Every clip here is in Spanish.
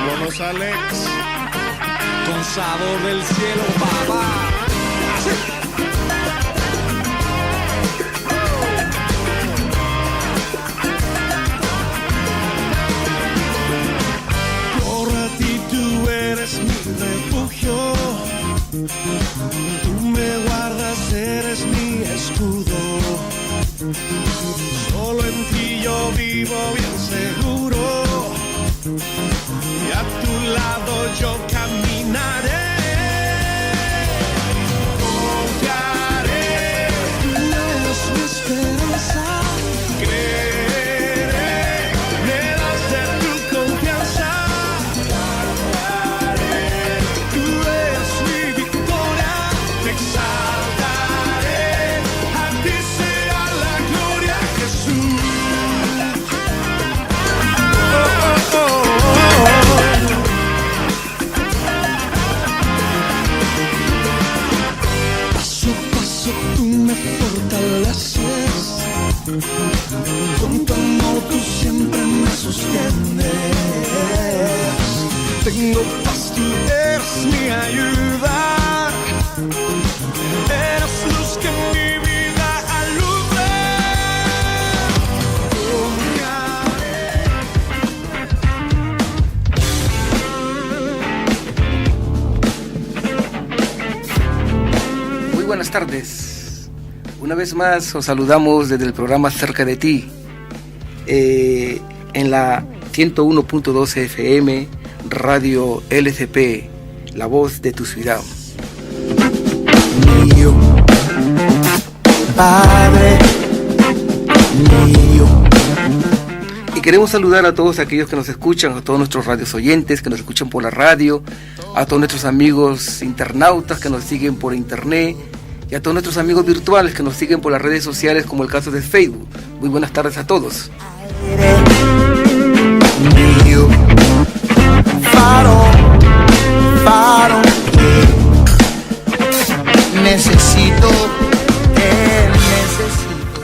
Vámonos, Alex. Con sabor del cielo, papá. Por ti tú eres mi refugio. Tú me guardas, eres mi escudo. Solo en ti yo vivo bien seguro. Y a tu lado yo caminaré. Confiaré. Tú eres mi esperanza. Creeré. Me das de tu confianza. Guardaré. Tú eres mi victoria. Te exaltaré. A ti sea la gloria, Jesús. Paso a paso tú me fortaleces. Con tu amor tú siempre me sostienes. Tengo paz, tú eres mi ayuda. Eres luz que mi vida alumbra. Muy buenas tardes. Una vez más os saludamos desde el programa Cerca de Ti, en la 101.2 FM, Radio LCP, la voz de tu ciudad. Mío, Padre mío. Y queremos saludar a todos aquellos que nos escuchan, a todos nuestros radios oyentes que nos escuchan por la radio, a todos nuestros amigos internautas que nos siguen por internet, y a todos nuestros amigos virtuales que nos siguen por las redes sociales, como el caso de Facebook. Muy buenas tardes a todos. Mío, faro, faro, necesito, te necesito.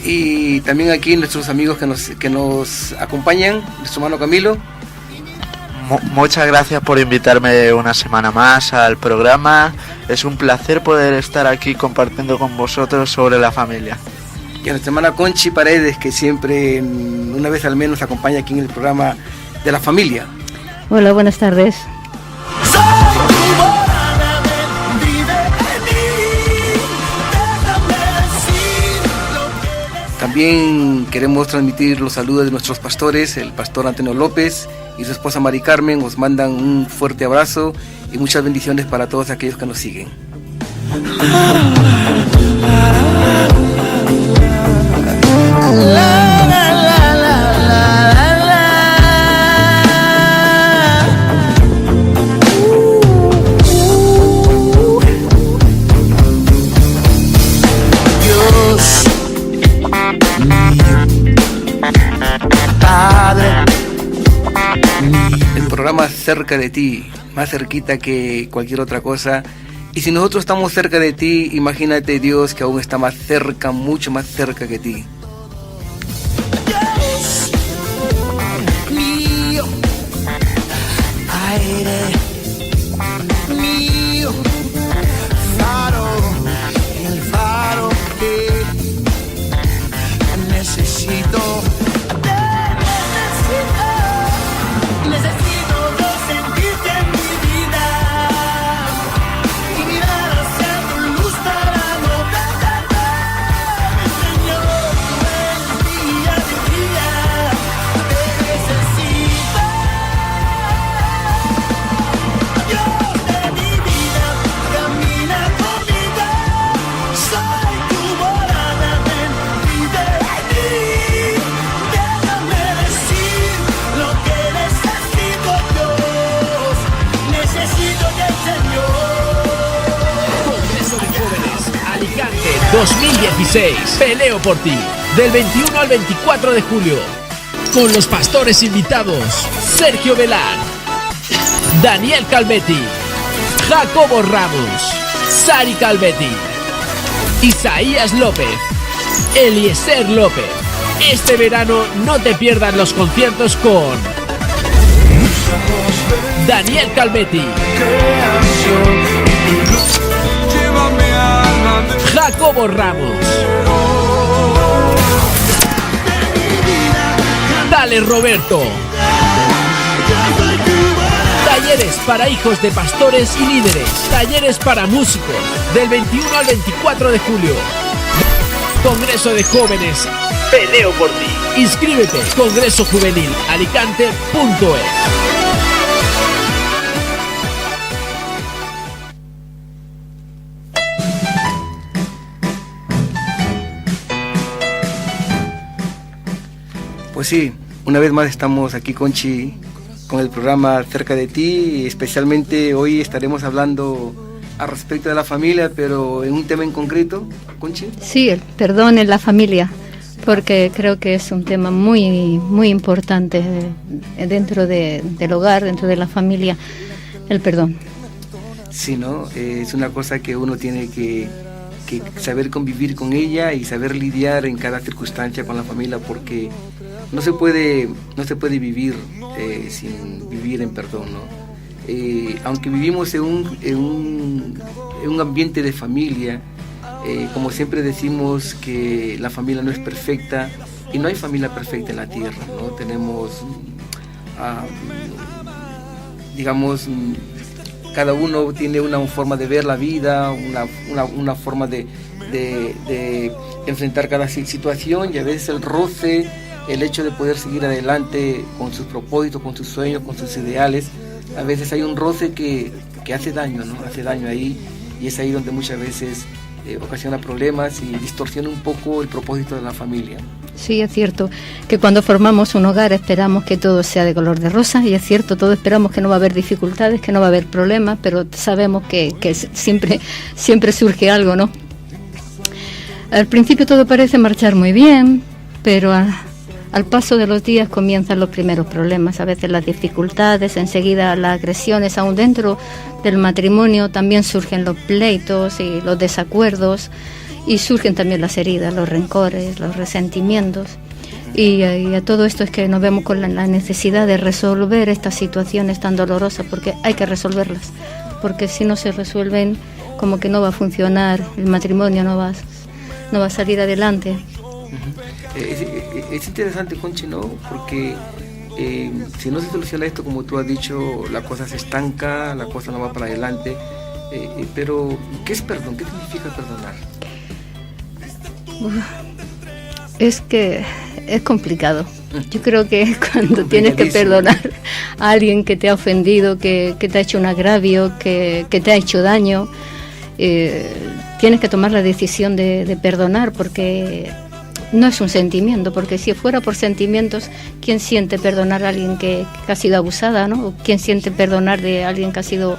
Y también aquí nuestros amigos que nos acompañan, nuestro hermano Camilo. Muchas gracias por invitarme una semana más al programa. Es un placer poder estar aquí compartiendo con vosotros sobre la familia. Y a nuestra hermana Conchi Paredes, que siempre, una vez al menos, acompaña aquí en el programa de la familia. Hola, buenas tardes. También queremos transmitir los saludos de nuestros pastores, el pastor Antonio López y su esposa Mari Carmen. Os mandan un fuerte abrazo y muchas bendiciones para todos aquellos que nos siguen. El programa Cerca de Ti, más cerquita que cualquier otra cosa. Y si nosotros estamos cerca de ti, imagínate Dios que aún está más cerca, mucho más cerca que ti. Dios mío, aire mío, faro, el faro que necesito. Congreso de Jóvenes, Alicante 2016. Peleo por ti. Del 21 al 24 de julio. Con los pastores invitados: Sergio Velar, Daniel Calvetti, Jacobo Ramos, Sari Calvetti, Isaías López, Eliezer López. Este verano no te pierdas los conciertos con Daniel Calvetti, Jacobo Ramos, Dale Roberto. Talleres para hijos de pastores y líderes. Talleres para músicos. Del 21 al 24 de julio. Congreso de Jóvenes. Peleo por ti. Inscríbete. congresojuvenilalicante.es. Pues sí, una vez más estamos aquí, Conchi, con el programa Cerca de Ti, y especialmente hoy estaremos hablando al respecto de la familia, pero en un tema en concreto, Conchi. Sí, el perdón en la familia, porque creo que es un tema muy, muy importante dentro del hogar, dentro de la familia, el perdón. Sí, ¿no? Es una cosa que uno tiene que saber convivir con ella y saber lidiar en cada circunstancia con la familia, porque no se puede vivir sin vivir en perdón, ¿no? Aunque vivimos en un ambiente de familia, como siempre decimos que la familia no es perfecta y no hay familia perfecta en la tierra, ¿no? Tenemos, digamos, cada uno tiene una forma de ver la vida, una forma de enfrentar cada situación, y a veces el roce, el hecho de poder seguir adelante con sus propósitos, con sus sueños, con sus ideales, a veces hay un roce que hace daño, ¿no? Hace daño ahí, y es ahí donde muchas veces ocasiona problemas y distorsiona un poco el propósito de la familia. Sí, es cierto que cuando formamos un hogar esperamos que todo sea de color de rosa, y es cierto, todos esperamos que no va a haber dificultades, que no va a haber problemas, pero sabemos que siempre surge algo, ¿no? Al principio todo parece marchar muy bien, pero al paso de los días comienzan los primeros problemas, a veces las dificultades, enseguida las agresiones, aún dentro del matrimonio también surgen los pleitos y los desacuerdos, y surgen también las heridas, los rencores, los resentimientos, y a todo esto es que nos vemos con la necesidad de resolver estas situaciones tan dolorosas, porque hay que resolverlas, porque si no se resuelven, como que no va a funcionar, el matrimonio no va a salir adelante. Es interesante, Conchi, ¿no? Porque si no se soluciona esto, como tú has dicho, la cosa se estanca, la cosa no va para adelante. Pero, ¿qué es perdón? ¿Qué significa perdonar? Es que es complicado. Yo creo que cuando tienes que perdonar a alguien que te ha ofendido, que te ha hecho un agravio, que te ha hecho daño, tienes que tomar la decisión de perdonar, porque no es un sentimiento, porque si fuera por sentimientos, ¿quién siente perdonar a alguien que ha sido abusada, ¿no? ¿Quién siente perdonar de alguien que ha sido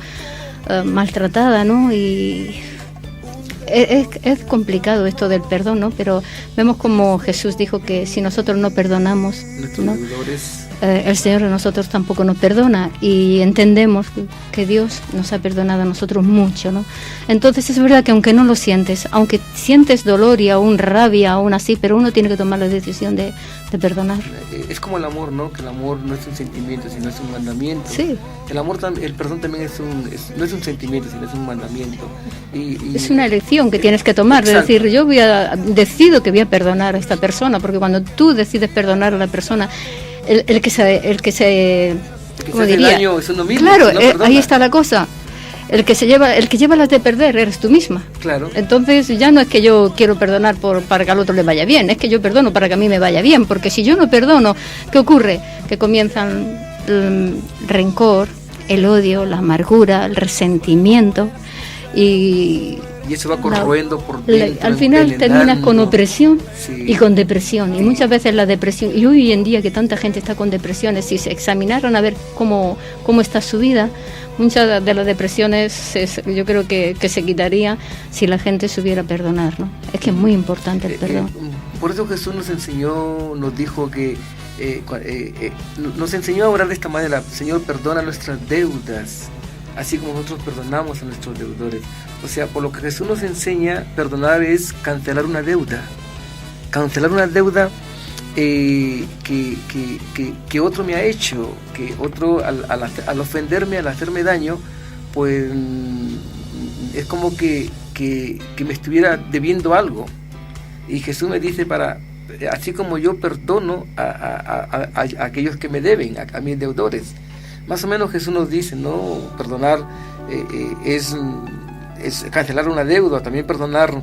maltratada, ¿no? Y es complicado esto del perdón, ¿no? Pero vemos como Jesús dijo que si nosotros no perdonamos, ¿no? El Señor a nosotros tampoco nos perdona, y entendemos que Dios nos ha perdonado a nosotros mucho, ¿no? Entonces es verdad que aunque no lo sientes, aunque sientes dolor y aún rabia, aún así, pero uno tiene que tomar la decisión de perdonar. Es como el amor, ¿no? Que el amor no es un sentimiento, sino es un mandamiento. Sí. El perdón también no es un sentimiento, sino es un mandamiento. Y es una elección que tienes que tomar, de decir, yo decido que voy a perdonar a esta persona, porque cuando tú decides perdonar a la persona, el que se ¿cómo diría? Daño es uno mismo, claro, si no ahí está la cosa. El que lleva las de perder eres tú misma. Claro. Entonces ya no es que yo quiero perdonar para que al otro le vaya bien, es que yo perdono para que a mí me vaya bien, porque si yo no perdono, ¿qué ocurre? Que comienzan el rencor, el odio, la amargura, el resentimiento, y eso va corroendo por dentro, al final terminas con opresión, sí, y con depresión, y muchas veces la depresión, y hoy en día que tanta gente está con depresiones, si se examinaran a ver cómo está su vida, muchas de las depresiones yo creo que se quitaría si la gente supiera perdonar, ¿no? Es que es muy importante el perdón. Por eso Jesús nos dijo que nos enseñó a orar de esta manera: Señor, perdona nuestras deudas, así como nosotros perdonamos a nuestros deudores. O sea, por lo que Jesús nos enseña, perdonar es cancelar una deuda. Cancelar una deuda que otro me ha hecho, que otro al ofenderme, al hacerme daño, pues es como que me estuviera debiendo algo. Y Jesús me dice, así como yo perdono a aquellos que me deben, a mis deudores. Más o menos Jesús nos dice, ¿no? Perdonar es cancelar una deuda. También perdonar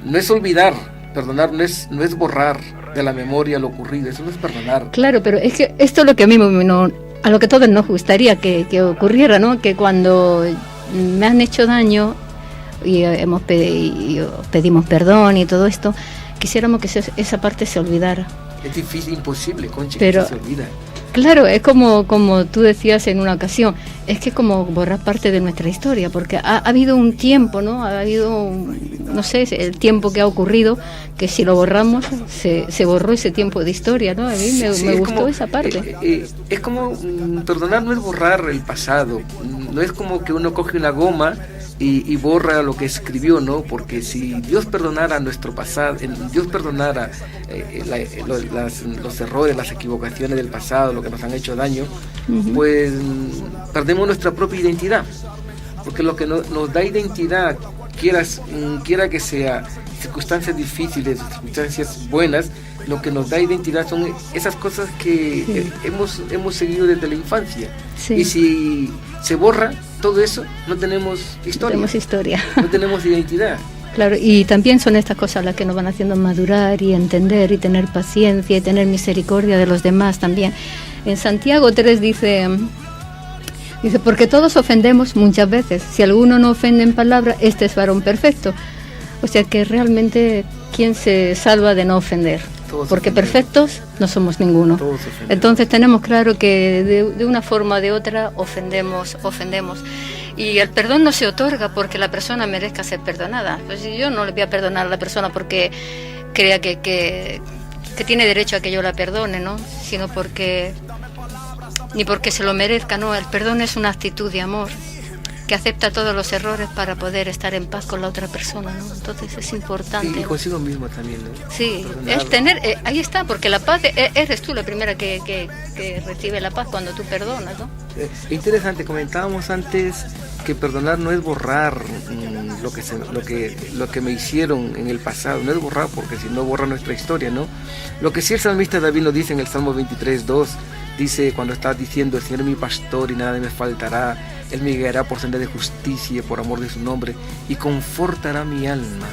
no es olvidar. Perdonar no es borrar de la memoria lo ocurrido. Eso no es perdonar. Claro, pero es que esto es lo que a mí a lo que todos nos gustaría que ocurriera, ¿no? Que cuando me han hecho daño y pedimos perdón y todo esto, quisiéramos que esa parte se olvidara. Es difícil, imposible, Conchi, pero que se olvida. Claro, es como tú decías en una ocasión, es que es como borrar parte de nuestra historia, porque ha habido un tiempo, ¿no? Ha habido, no sé, el tiempo que ha ocurrido, que si lo borramos, se borró ese tiempo de historia, ¿no? A mí me gustó como, esa parte. Es como, perdonar no es borrar el pasado, no es como que uno coge una goma y borra lo que escribió, ¿no? Porque si Dios perdonara nuestro pasado, Dios perdonara los errores, las equivocaciones del pasado, lo que nos han hecho daño, pues perdemos nuestra propia identidad. Porque lo que nos da identidad, quiera que sea circunstancias difíciles, circunstancias buenas, lo que nos da identidad son esas cosas que hemos seguido desde la infancia. Sí. Y si se borra todo eso, no tenemos historia. No tenemos identidad. Claro, y también son estas cosas las que nos van haciendo madurar y entender y tener paciencia y tener misericordia de los demás también. En Santiago 3 dice, porque todos ofendemos muchas veces. Si alguno no ofende en palabra, este es varón perfecto. O sea que realmente, ¿quién se salva de no ofender? Porque perfectos no somos ninguno. Entonces tenemos claro que de una forma o de otra ofendemos. Y el perdón no se otorga porque la persona merezca ser perdonada. Pues yo no le voy a perdonar a la persona porque crea que tiene derecho a que yo la perdone, ¿no? Sino ni porque se lo merezca, no. El perdón es una actitud de amor que acepta todos los errores para poder estar en paz con la otra persona, ¿no? Entonces es importante. Y consigo mismo también, ¿no? Sí, es tener, ahí está, porque la paz, eres tú la primera que recibe la paz cuando tú perdonas, ¿no? Interesante, comentábamos antes que perdonar no es borrar lo que me hicieron en el pasado, no es borrar, porque si no borra nuestra historia, ¿no? Lo que sí el salmista David nos dice en el Salmo 23:2, dice cuando está diciendo: el Señor es mi pastor y nada me faltará, Él me guiará por senda de justicia por amor de su nombre y confortará mi alma.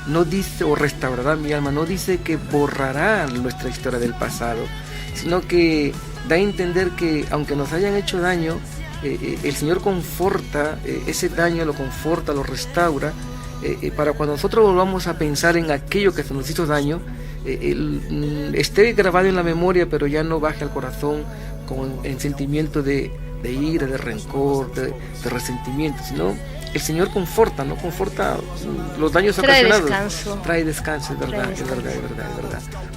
No dice o restaurará mi alma, no dice que borrará nuestra historia del pasado, sino que da a entender que aunque nos hayan hecho daño, el Señor conforta ese daño, lo conforta, lo restaura, para cuando nosotros volvamos a pensar en aquello que se nos hizo daño, esté grabado en la memoria, pero ya no baje al corazón en sentimiento de ira, de rencor, de resentimiento, sino el Señor conforta, ¿no? Conforta los daños ocasionados. Trae descanso, es verdad.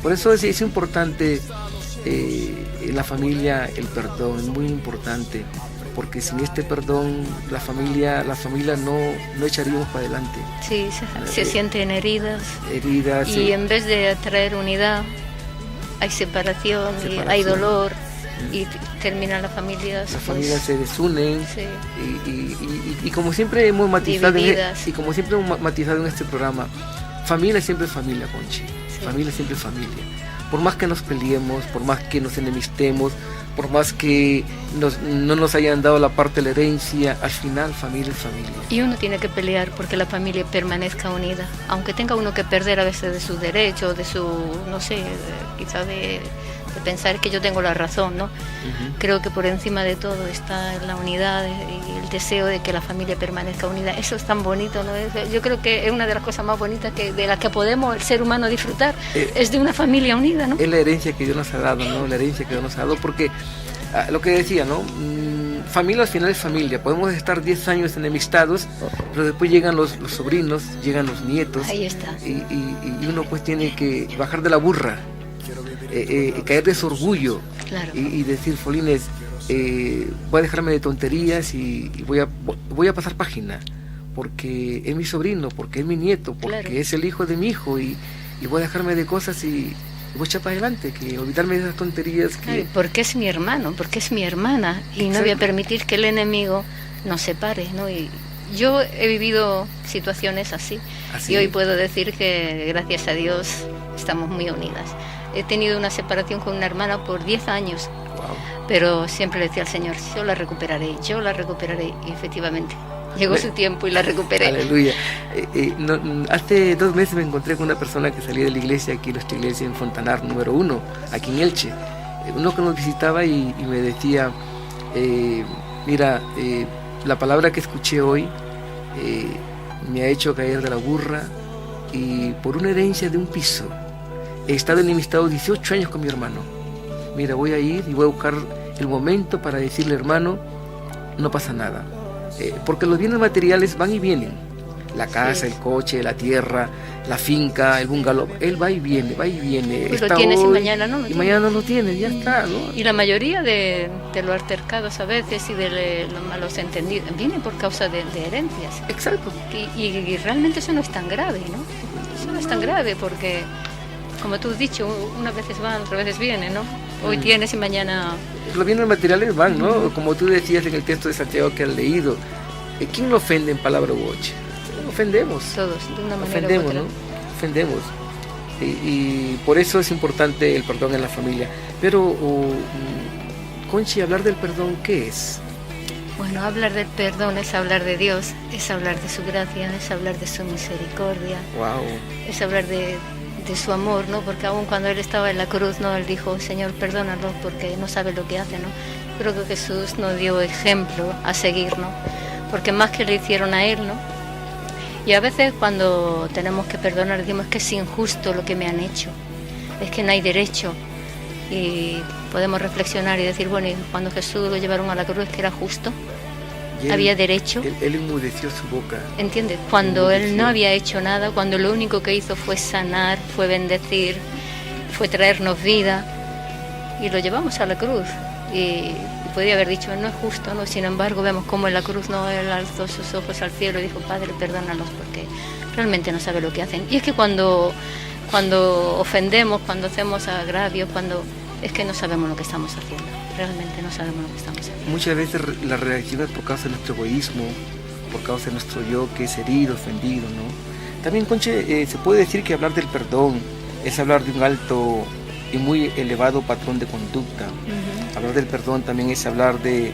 Por eso es importante en la familia el perdón, muy importante, porque sin este perdón la familia no echaríamos para adelante. Sí, se sienten heridas y sí. En vez de traer unidad hay separación. Y hay dolor. Y terminan las familias. Las familias se desunen, sí. y como siempre hemos matizado en este programa, familia siempre es familia, Conchi. Sí. Familia siempre es familia. Por más que nos peleemos, por más que nos enemistemos, por más que no nos hayan dado la parte de la herencia, al final familia es familia. Y uno tiene que pelear porque la familia permanezca unida, aunque tenga uno que perder a veces de sus derechos, de su, no sé, quizás de pensar que yo tengo la razón, ¿no? Uh-huh. Creo que por encima de todo está la unidad y el deseo de que la familia permanezca unida. Eso es tan bonito, ¿no? Yo creo que es una de las cosas más bonitas de las que podemos el ser humano disfrutar, es de una familia unida, ¿no? Es la herencia que Dios nos ha dado, ¿no? La herencia que Dios nos ha dado, porque lo que decía, ¿no? Familia al final es familia. Podemos estar 10 años enemistados, pero después llegan los sobrinos, llegan los nietos. Ahí está. Y uno pues tiene que bajar de la burra. Caer de su orgullo, claro. y decir, Folines, voy a dejarme de tonterías y voy a pasar página, porque es mi sobrino, porque es mi nieto, porque claro. es el hijo de mi hijo, y voy a dejarme de cosas y y voy a echar para adelante, que olvidarme de esas tonterías que... Ay, porque es mi hermano, porque es mi hermana, y no voy a permitir que el enemigo nos separe, ¿no? Y yo he vivido situaciones así, y hoy puedo decir que gracias a Dios estamos muy unidas. He tenido una separación con una hermana por 10 años, pero siempre le decía al Señor, yo la recuperaré, y efectivamente llegó su tiempo y la recuperé. Aleluya. Hace 2 meses me encontré con una persona que salía de la iglesia, aquí nuestra iglesia en Fontanar número 1, aquí en Elche, uno que nos visitaba y me decía, mira, la palabra que escuché hoy me ha hecho caer de la burra, y por una herencia de un piso he estado enemistado 18 años con mi hermano. Mira, voy a ir y voy a buscar el momento para decirle, hermano, no pasa nada, porque los bienes materiales van y vienen, la casa, el coche, la tierra, la finca, el bungalow, él va y viene, pues lo tienes y mañana no lo tienes. Mañana no lo tienes, ya está, ¿no? Y la mayoría de los altercados a veces y de los malos entendidos viene por causa de herencias. Exacto. Y realmente eso no es tan grave, ¿no? Eso no es tan grave porque, como tú has dicho, unas veces van, otras veces vienen, ¿no? Hoy tienes y mañana... Los bienes materiales van, ¿no? Como tú decías en el texto de Santiago que has leído, ¿quién lo ofende en palabra u ocho? Ofendemos. Todos, de una manera u otra. ¿no? Ofendemos. Y por eso es importante el perdón en la familia. Pero, Conchi, hablar del perdón, ¿qué es? Bueno, hablar del perdón es hablar de Dios, es hablar de su gracia, es hablar de su misericordia. Wow. Es hablar de su amor, ¿no? Porque aún cuando Él estaba en la cruz, ¿no? Él dijo, Señor, perdónalo porque no sabe lo que hace, ¿no? Creo que Jesús nos dio ejemplo a seguir, ¿no? Porque más que le hicieron a Él, ¿no? Y a veces cuando tenemos que perdonar decimos que es injusto lo que me han hecho, es que no hay derecho. Y podemos reflexionar y decir, bueno, y cuando Jesús lo llevaron a la cruz, que era justo, había derecho. Él enmudeció su boca. ¿Entiendes? Cuando Él no había hecho nada, cuando lo único que hizo fue sanar, fue bendecir, fue traernos vida, y lo llevamos a la cruz. Y podía haber dicho, no es justo, ¿no? Sin embargo, vemos cómo en la cruz, ¿no? Él alzó sus ojos al cielo y dijo, Padre, perdónalos porque realmente no sabe lo que hacen. Y es que cuando ofendemos, cuando hacemos agravios, es que no sabemos lo que estamos haciendo, realmente no sabemos lo que estamos haciendo. Muchas veces la reacción es por causa de nuestro egoísmo, por causa de nuestro yo que es herido, ofendido, ¿no? También, Conche, se puede decir que hablar del perdón es hablar de un alto y muy elevado patrón de conducta. Hablar del perdón también es hablar de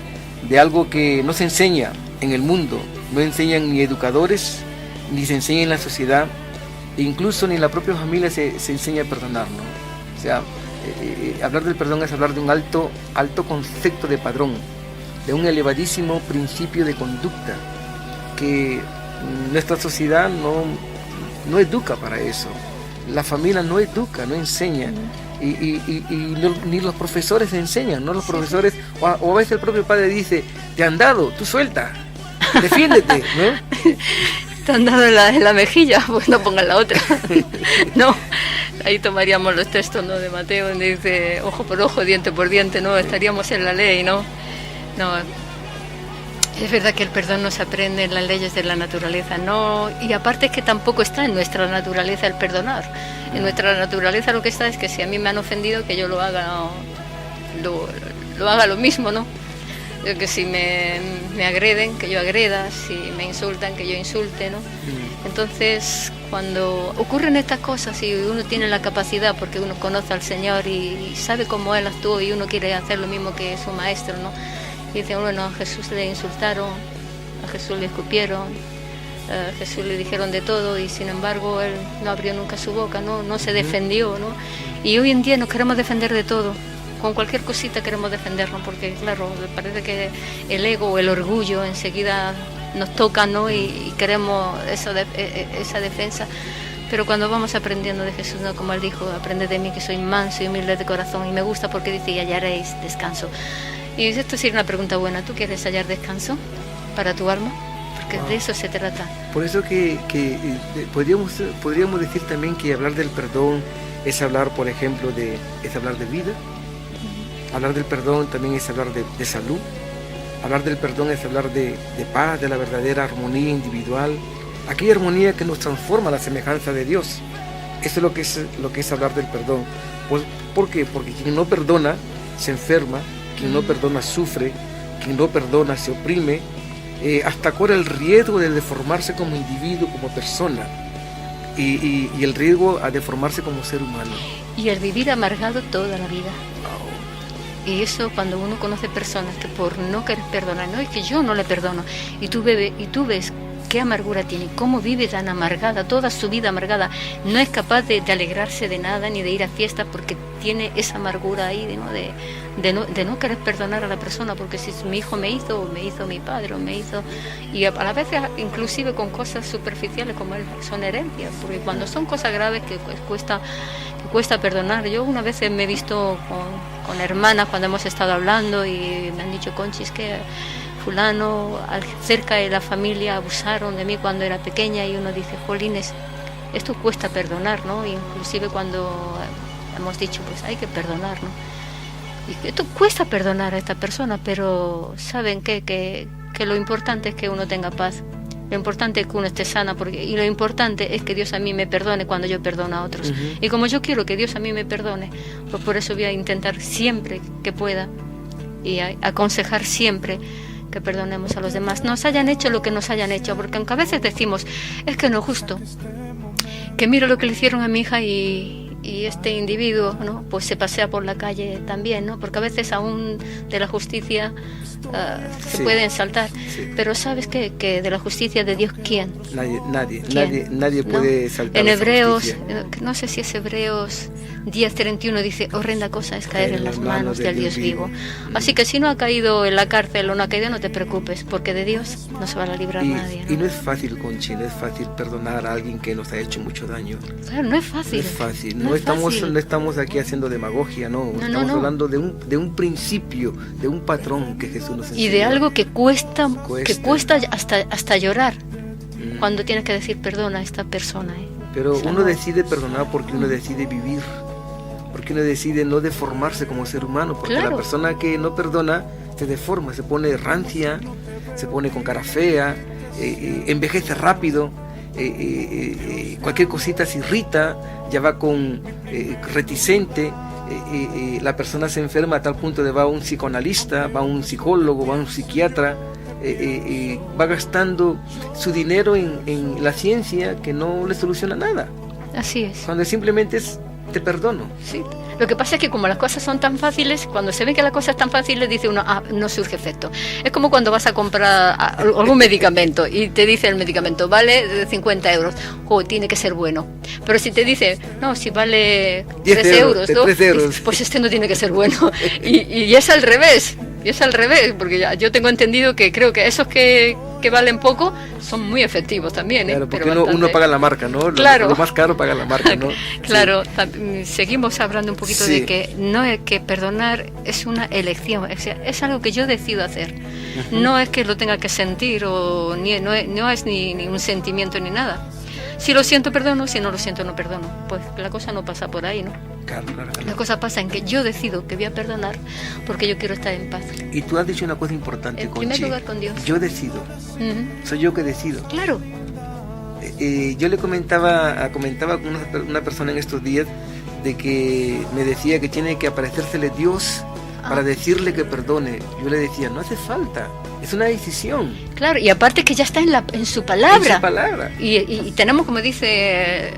algo que no se enseña en el mundo, no enseñan ni educadores, ni se enseña en la sociedad, e incluso ni en la propia familia se enseña a perdonar, ¿no? O sea, hablar del perdón es hablar de un alto concepto de padrón, de un elevadísimo principio de conducta que nuestra sociedad no educa para eso. La familia no educa, no enseña, ni los profesores enseñan, ¿no? Los profesores, o a veces el propio padre dice, te han dado, tú suelta, defiéndete, ¿no? Te han dado en la mejilla, pues no pongan la otra. No, ahí tomaríamos los textos, ¿no? De Mateo, donde dice ojo por ojo, diente por diente, ¿no? Estaríamos en la ley, ¿no? No, es verdad que el perdón no se aprende en las leyes de la naturaleza, ¿no? Y aparte es que tampoco está en nuestra naturaleza el perdonar. En nuestra naturaleza lo que está es que si a mí me han ofendido, que yo lo haga lo mismo, ¿no? Que si me agreden, que yo agreda, si me insultan, que yo insulte, ¿no? Entonces, cuando ocurren estas cosas y uno tiene la capacidad, porque uno conoce al Señor y sabe cómo Él actuó y uno quiere hacer lo mismo que su maestro, ¿no? Y dice, bueno, a Jesús le insultaron, a Jesús le escupieron, a Jesús le dijeron de todo y sin embargo Él no abrió nunca su boca, no se defendió, ¿no? Y hoy en día nos queremos defender de todo. Con cualquier cosita queremos defendernos, porque claro, parece que el ego o el orgullo enseguida nos toca, ¿no? Y queremos esa defensa. Pero cuando vamos aprendiendo de Jesús, ¿no? Como Él dijo, aprended de mí que soy manso y humilde de corazón. Y me gusta porque dice, y hallaréis descanso. Y esto sí es una pregunta buena. ¿Tú quieres hallar descanso para tu alma? Porque de eso se trata. Por eso que podríamos decir también que hablar del perdón es hablar, por ejemplo, es hablar de vida. Hablar del perdón también es hablar de salud. Hablar del perdón es hablar de paz, de la verdadera armonía individual, aquella armonía que nos transforma a la semejanza de Dios. Eso es lo que es hablar del perdón. Pues, ¿por qué? Porque quien no perdona se enferma, quien no perdona sufre, quien no perdona se oprime, hasta corre el riesgo de deformarse como individuo, como persona, y el riesgo a deformarse como ser humano. Y el vivir amargado toda la vida. Y eso, cuando uno conoce personas que por no querer perdonar, no es que yo no le perdono, y tú ves qué amargura tiene, cómo vive tan amargada, toda su vida amargada, no es capaz de alegrarse de nada ni de ir a fiestas porque tiene esa amargura ahí, ¿no? de no querer perdonar a la persona, porque si mi hijo me hizo mi padre, y a la vez inclusive con cosas superficiales como son herencias, porque cuando son cosas graves que cuesta perdonar. Yo una vez me he visto con hermanas cuando hemos estado hablando y me han dicho, Conchis, que fulano, cerca de la familia abusaron de mí cuando era pequeña, y uno dice, jolines, esto cuesta perdonar, ¿no? Inclusive cuando hemos dicho, pues hay que perdonar, ¿no? Y esto cuesta perdonar a esta persona, pero saben que lo importante es que uno tenga paz. Lo importante es que uno esté sana, y lo importante es que Dios a mí me perdone cuando yo perdono a otros. Uh-huh. Y como yo quiero que Dios a mí me perdone, pues por eso voy a intentar siempre que pueda y aconsejar siempre que perdonemos a los demás, nos hayan hecho lo que nos hayan hecho, porque aunque a veces decimos, es que no es justo, que mira lo que le hicieron a mi hija y este individuo, ¿no? Pues se pasea por la calle también, ¿no? Porque a veces aún de la justicia se pueden saltar, pero sabes que de la justicia de Dios, ¿quién? Nadie puede saltar. En Hebreos, no sé si es Hebreos 10:31, dice, horrenda cosa es caer en las manos del Dios vivo. Así que si no ha caído en la cárcel o no ha caído, no te preocupes, porque de Dios no se va a librar nadie, ¿no? Y no es fácil, Conchi, no es fácil perdonar a alguien que nos ha hecho mucho daño. Claro, no es fácil. No es fácil. No estamos aquí haciendo demagogia, estamos hablando de un principio, de un patrón que Jesús nos enseñó. Y de algo que cuesta hasta llorar cuando tienes que decir perdona a esta persona. Pero uno decide perdonar porque uno decide vivir, porque uno decide no deformarse como ser humano, porque la persona que no perdona se deforma, se pone rancia, se pone con cara fea, envejece rápido. Cualquier cosita se irrita, ya va con reticente, la persona se enferma a tal punto de va a un psicoanalista, va a un psicólogo, va a un psiquiatra, va gastando su dinero en la ciencia que no le soluciona nada. Así es. Cuando simplemente es te perdono. Sí. Lo que pasa es que como las cosas son tan fáciles, cuando se ve que las cosas es tan fáciles, dice uno, no surge efecto. Es como cuando vas a comprar algún medicamento y te dice el medicamento, vale 50 euros, tiene que ser bueno. Pero si te dice, no, si vale 3 euros, ¿no? 3 euros, pues este no tiene que ser bueno. Y es al revés. Y es al revés, porque yo tengo entendido que creo que esos que valen poco son muy efectivos también. Claro, porque uno paga la marca, ¿no? Claro. Lo más caro paga la marca, ¿no? Claro, sí. Seguimos hablando un poquito de que no es que perdonar es una elección, es algo que yo decido hacer. Uh-huh. No es que lo tenga que sentir, no es ni un sentimiento ni nada. Si lo siento, perdono, si no lo siento, no perdono. Pues la cosa no pasa por ahí, ¿no? Claro. La cosa pasa en que yo decido que voy a perdonar porque yo quiero estar en paz. Y tú has dicho una cosa importante, Conchi. En primer lugar con Dios. Yo decido. Uh-huh. Soy yo que decido. Claro. Yo le comentaba con una persona en estos días de que me decía que tiene que aparecérsele Dios para decirle que perdone. Yo le decía, no hace falta. Es una decisión. Claro, y aparte que ya está en su palabra. En su palabra. Y tenemos, como dice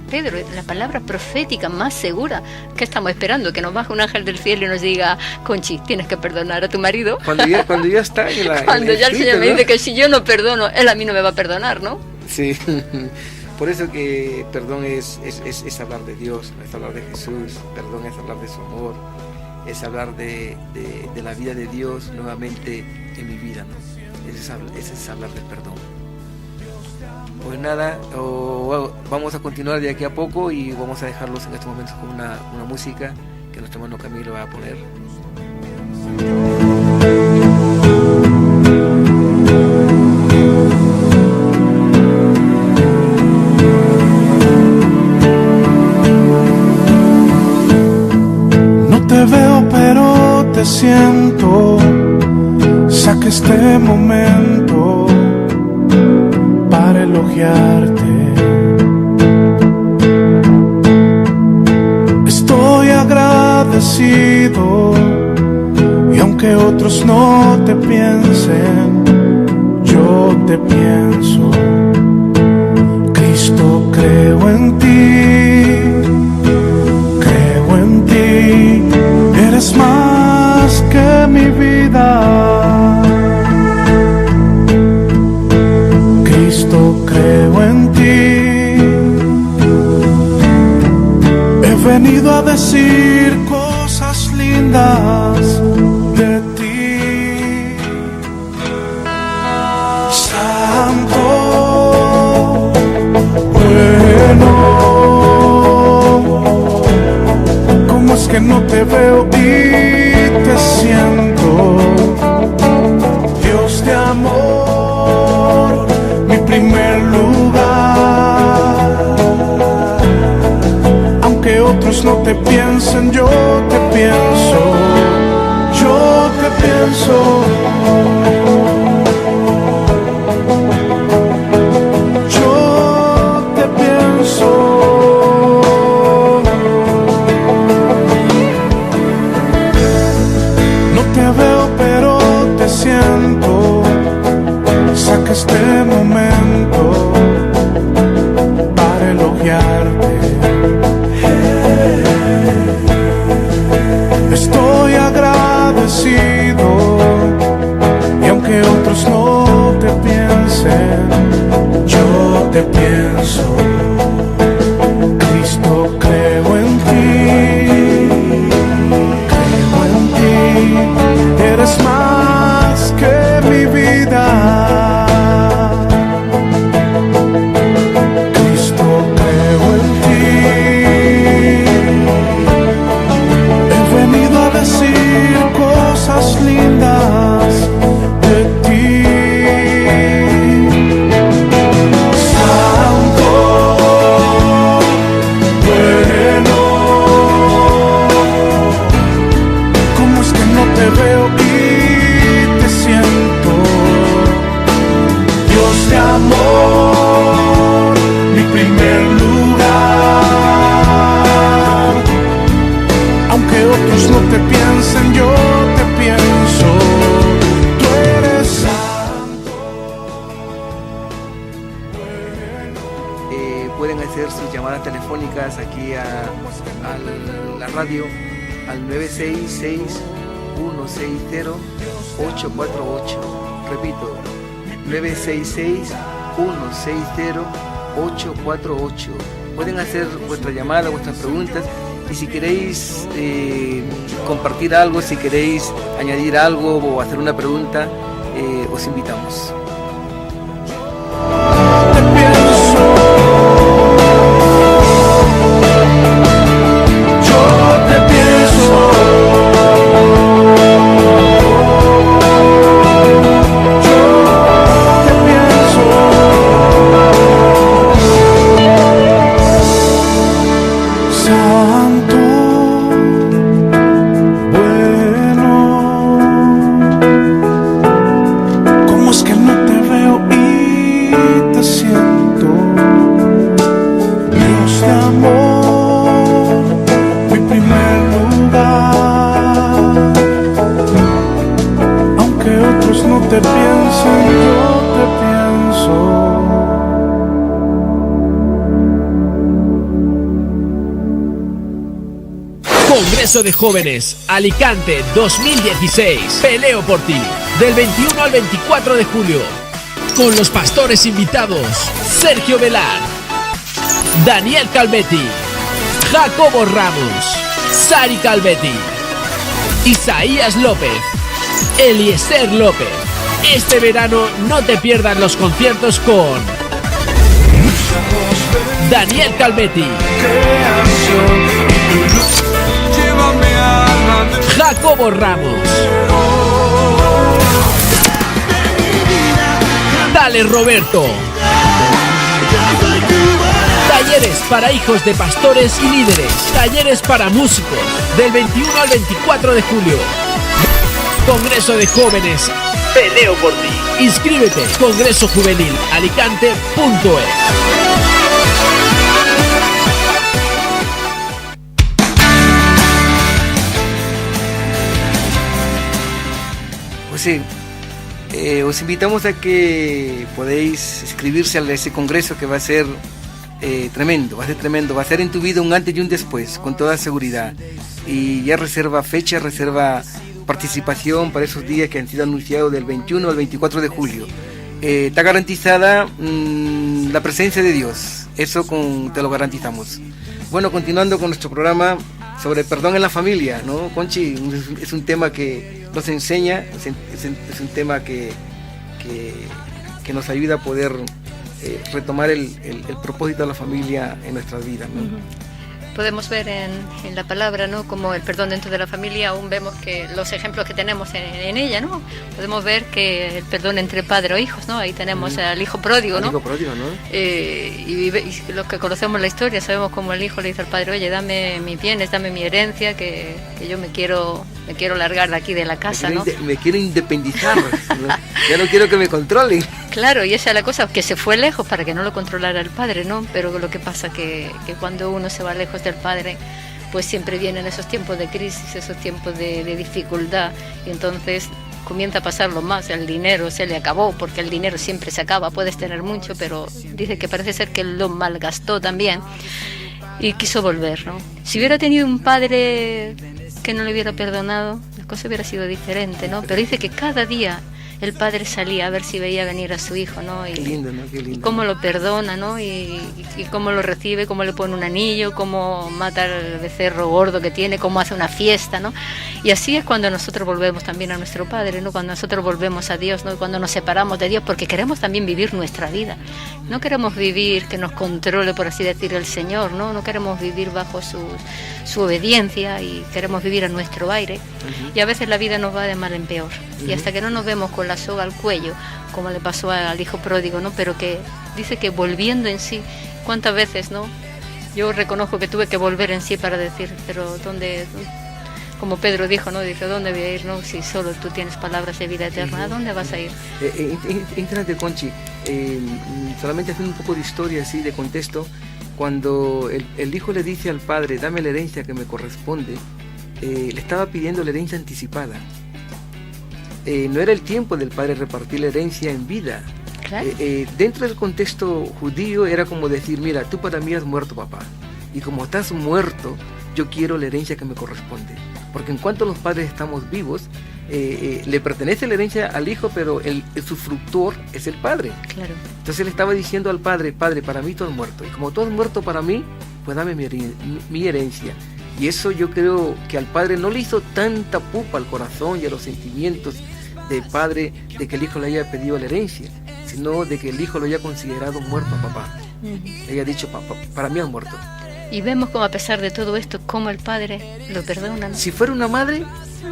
Pedro, la palabra profética más segura. ¿Qué estamos esperando? Que nos baje un ángel del cielo y nos diga, Conchi, tienes que perdonar a tu marido. Cuando ya está en la Cuando ya el Señor me dice que si yo no perdono, Él a mí no me va a perdonar, ¿no? Sí. Por eso que perdón es hablar de Dios, es hablar de Jesús. Perdón es hablar de su amor. Es hablar de la vida de Dios nuevamente en mi vida, ¿no? Ese es hablar del perdón. Pues nada, vamos a continuar de aquí a poco y vamos a dejarlos en estos momentos con una música que nuestro hermano Camilo va a poner. Te veo pero te siento, saca este momento para elogiarte. agradecido y aunque otros no te piensen, yo te pienso. Cristo, creo en ti, eres más que mi vida. Cristo, creo en ti, he venido a decir cosas lindas de ti. Santo, bueno, ¿cómo es que no te veo y te siento? Dios de amor, mi primer lugar. Aunque otros no te piensen, yo te pienso, yo te pienso. Saca este momento para elogiarte. Estoy agradecido y aunque otros no te piensen, yo te pienso. Cristo, creo en ti, eres más que mi vida. Lindas de ti, Santo, bueno, ¿cómo es que no te veo y te siento? Dios de amor, mi primer lugar. Aunque otros no te piensen, yo pienso, tú eres santo. Pueden hacer sus llamadas telefónicas aquí a la radio al 966-160-848. Repito, 966-160-848. Pueden hacer vuestra llamada, vuestras preguntas. Y si queréis compartir algo, si queréis añadir algo o hacer una pregunta, os invitamos. Te pienso, yo te pienso, yo te pienso. Santo, bueno, ¿cómo es que no te veo y te siento? Dios de amor, mi primer lugar. Aunque otros no te piensen, yo te pienso. Congreso de Jóvenes Alicante 2016. Peleo por ti. Del 21 al 24 de julio. Con los pastores invitados: Sergio Velar, Daniel Calvetti, Jacobo Ramos, Sari Calvetti, Isaías López, Eliezer López. Este verano no te pierdas los conciertos con Daniel Calvetti, Jacobo Ramos, Dale Roberto. Talleres para hijos de pastores y líderes. Talleres para músicos. Del 21 al 24 de julio. Congreso de Jóvenes. Peleo por ti. Inscríbete. congresojuvenilalicante.es. 13, os invitamos a que podéis inscribirse a ese congreso que va a ser tremendo, va a ser en tu vida un antes y un después, con toda seguridad. Y ya reserva fecha, reserva participación para esos días que han sido anunciados del 21 al 24 de julio. Está garantizada la presencia de Dios, eso te lo garantizamos. Bueno, continuando con nuestro programa sobre perdón en la familia, ¿no, Conchi? Es un tema que nos enseña, es un tema que nos ayuda a poder retomar el propósito de la familia en nuestras vidas, ¿no? Uh-huh. Podemos ver en la palabra, ¿no?, como el perdón dentro de la familia, aún vemos que los ejemplos que tenemos en ella, ¿no? Podemos ver que el perdón entre padre o hijos, ¿no? Ahí tenemos al hijo pródigo, ¿no? El hijo pródigo, ¿no? Y los que conocemos la historia sabemos cómo el hijo le dice al padre: oye, dame mis bienes, dame mi herencia, que yo me quiero largar de aquí de la casa, ¿no? Me quiero independizar, ¿no? Ya no quiero que me controlen. Claro, y esa es la cosa, que se fue lejos para que no lo controlara el padre, ¿no? Pero lo que pasa que cuando uno se va lejos del padre, pues siempre vienen esos tiempos de crisis, esos tiempos de dificultad, y entonces comienza a pasarlo más. El dinero se le acabó, porque el dinero siempre se acaba, puedes tener mucho, pero dice que parece ser que lo malgastó también y quiso volver, ¿no? Si hubiera tenido un padre que no le hubiera perdonado, la cosa hubiera sido diferente, ¿no? Pero dice que cada día el padre salía a ver si veía venir a su hijo, ¿no? Y, qué lindo, ¿no? Qué lindo. Y cómo lo perdona, ¿no? Y cómo lo recibe, cómo le pone un anillo, cómo mata al becerro gordo que tiene, cómo hace una fiesta, ¿no? Y así es cuando nosotros volvemos también a nuestro Padre, ¿no? Cuando nosotros volvemos a Dios, ¿no? Cuando nos separamos de Dios, porque queremos también vivir nuestra vida. No queremos vivir que nos controle, por así decir, el Señor, ¿no? No queremos vivir bajo su obediencia, y queremos vivir a nuestro aire. Uh-huh. Y a veces la vida nos va de mal en peor. Uh-huh. Y hasta que no nos vemos con la soga al cuello, como le pasó al hijo pródigo, ¿no? Pero que dice que volviendo en sí, ¿cuántas veces, no? Yo reconozco que tuve que volver en sí para decir, pero ¿dónde? Como Pedro dijo, ¿no? Dice, ¿dónde voy a ir, no? Si solo tú tienes palabras de vida eterna, ¿a dónde vas a ir? Entrante, Conchi, solamente haciendo un poco de historia, así, de contexto, cuando el hijo le dice al padre: dame la herencia que me corresponde, le estaba pidiendo la herencia anticipada. No era el tiempo del padre repartir la herencia en vida. Claro. Dentro del contexto judío era como decir: mira, tú para mí has muerto, papá, y como estás muerto, yo quiero la herencia que me corresponde, porque en cuanto los padres estamos vivos, le pertenece la herencia al hijo, pero el usufructor es el padre. Claro. Entonces él estaba diciendo al padre: padre, para mí tú has muerto, y como tú has muerto para mí, pues dame mi herencia. Y eso yo creo que al padre no le hizo tanta pupa al corazón y a los sentimientos del padre de que el hijo le haya pedido la herencia, sino de que el hijo lo haya considerado muerto a papá. Uh-huh. Le haya dicho: papá, para mí has muerto. Y vemos como a pesar de todo esto, cómo el padre lo perdona, ¿no? Si fuera una madre,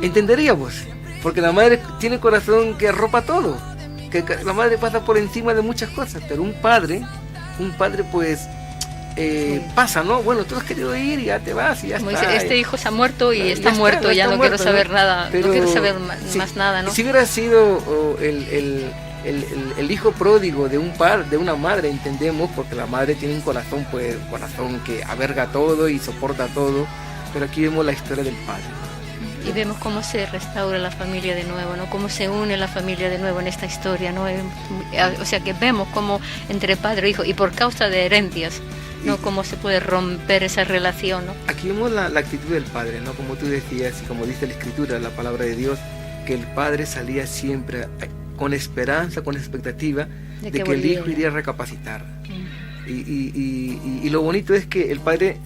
entenderíamos, porque la madre tiene corazón que arropa todo, que la madre pasa por encima de muchas cosas, pero un padre pues pasa, ¿no? Bueno, tú has querido ir y ya te vas y ya como está. Dice, este hijo se ha muerto y está muerto, ya no quiero saber nada, pero no quiero saber más nada, ¿no? Si hubiera sido el hijo pródigo de de una madre, entendemos, porque la madre tiene un corazón que aberga todo y soporta todo, pero aquí vemos la historia del padre. Y vemos cómo se restaura la familia de nuevo, ¿no? Cómo se une la familia de nuevo en esta historia, ¿no? O sea que vemos cómo entre padre e hijo, y por causa de herencias, ¿no? Cómo se puede romper esa relación, ¿no? Aquí vemos la actitud del padre, ¿no? Como tú decías y como dice la Escritura, la palabra de Dios, que el padre salía siempre con esperanza, con expectativa de que el hijo iría a recapacitar. Y lo bonito es que el padre